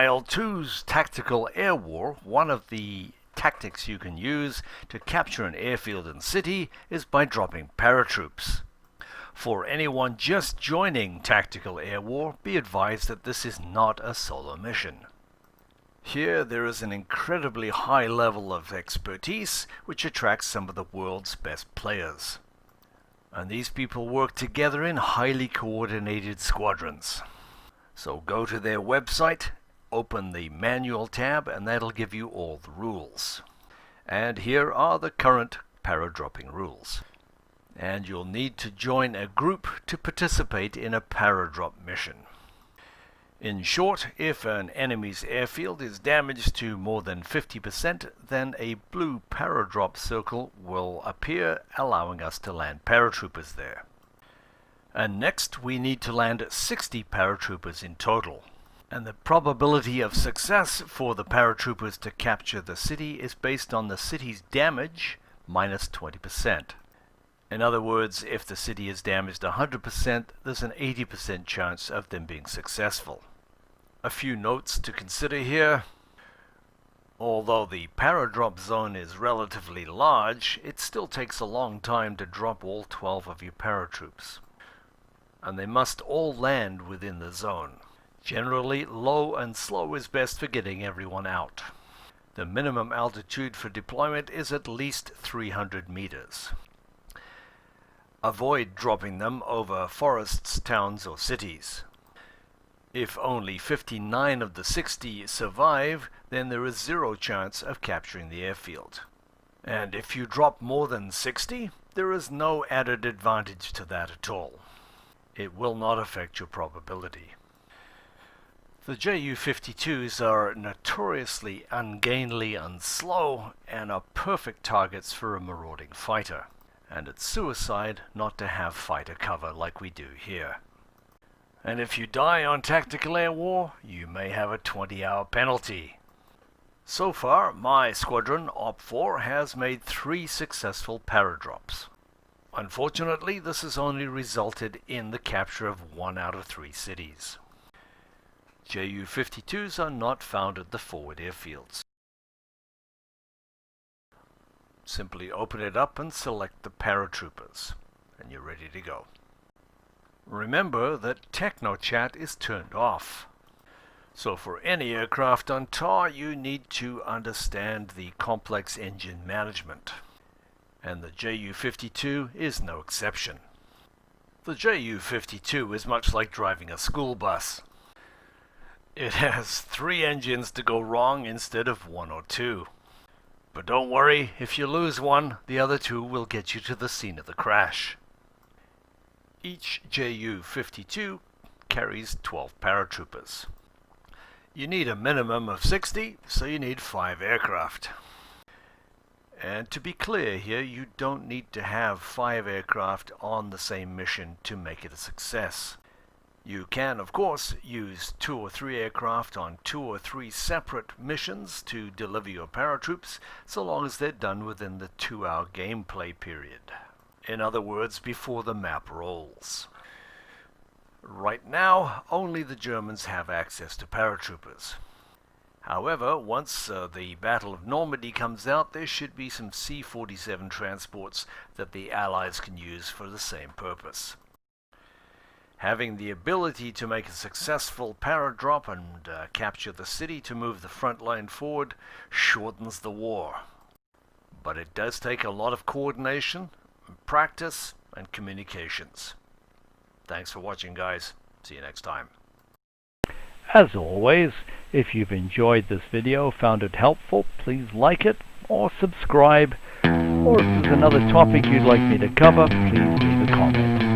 IL-2's tactical air war, one of the tactics you can use to capture an airfield and city is by dropping paratroops. For anyone just joining tactical air war, be advised that this is not a solo mission. Here there is an incredibly high level of expertise which attracts some of the world's best players. And these people work together in highly coordinated squadrons. So go to their website, open the manual tab, and that'll give you all the rules. And here are the current paradropping rules. And you'll need to join a group to participate in a paradrop mission. In short, if an enemy's airfield is damaged to more than 50%, then a blue paradrop circle will appear, allowing us to land paratroopers there. And next, we need to land 60 paratroopers in total. And the probability of success for the paratroopers to capture the city is based on the city's damage minus 20%. In other words, if the city is damaged 100%, there's an 80% chance of them being successful. A few notes to consider here. Although the paradrop zone is relatively large, it still takes a long time to drop all 12 of your paratroops. And they must all land within the zone. Generally, low and slow is best for getting everyone out. The minimum altitude for deployment is at least 300 meters. Avoid dropping them over forests, towns, or cities. If only 59 of the 60 survive, then there is zero chance of capturing the airfield. And if you drop more than 60, there is no added advantage to that at all. It will not affect your probability. The Ju-52s are notoriously ungainly and slow, and are perfect targets for a marauding fighter. And it's suicide not to have fighter cover like we do here. And if you die on tactical air war, you may have a 20-hour penalty. So far, my squadron, Op-4, has made 3 successful paradrops. Unfortunately, this has only resulted in the capture of 1 out of 3 cities. Ju-52s are not found at the forward airfields. Simply open it up and select the paratroopers, and you're ready to go. Remember that TechnoChat is turned off. So for any aircraft on TAR, you need to understand the complex engine management. And the Ju-52 is no exception. The Ju-52 is much like driving a school bus. It has 3 engines to go wrong instead of 1 or 2. But don't worry, if you lose one, the other 2 will get you to the scene of the crash. Each Ju-52 carries 12 paratroopers. You need a minimum of 60, so you need 5 aircraft. And to be clear here, you don't need to have 5 aircraft on the same mission to make it a success. You can, of course, use 2 or 3 aircraft on 2 or 3 separate missions to deliver your paratroops, so long as they're done within the 2-hour gameplay period. In other words, before the map rolls. Right now, only the Germans have access to paratroopers. However, once the Battle of Normandy comes out, there should be some C-47 transports that the Allies can use for the same purpose. Having the ability to make a successful paradrop and capture the city to move the front line forward shortens the war. But it does take a lot of coordination, practice, and communications. Thanks for watching, guys. See you next time. As always, if you've enjoyed this video, found it helpful, please like it or subscribe. Or if there's another topic you'd like me to cover, please leave a comment.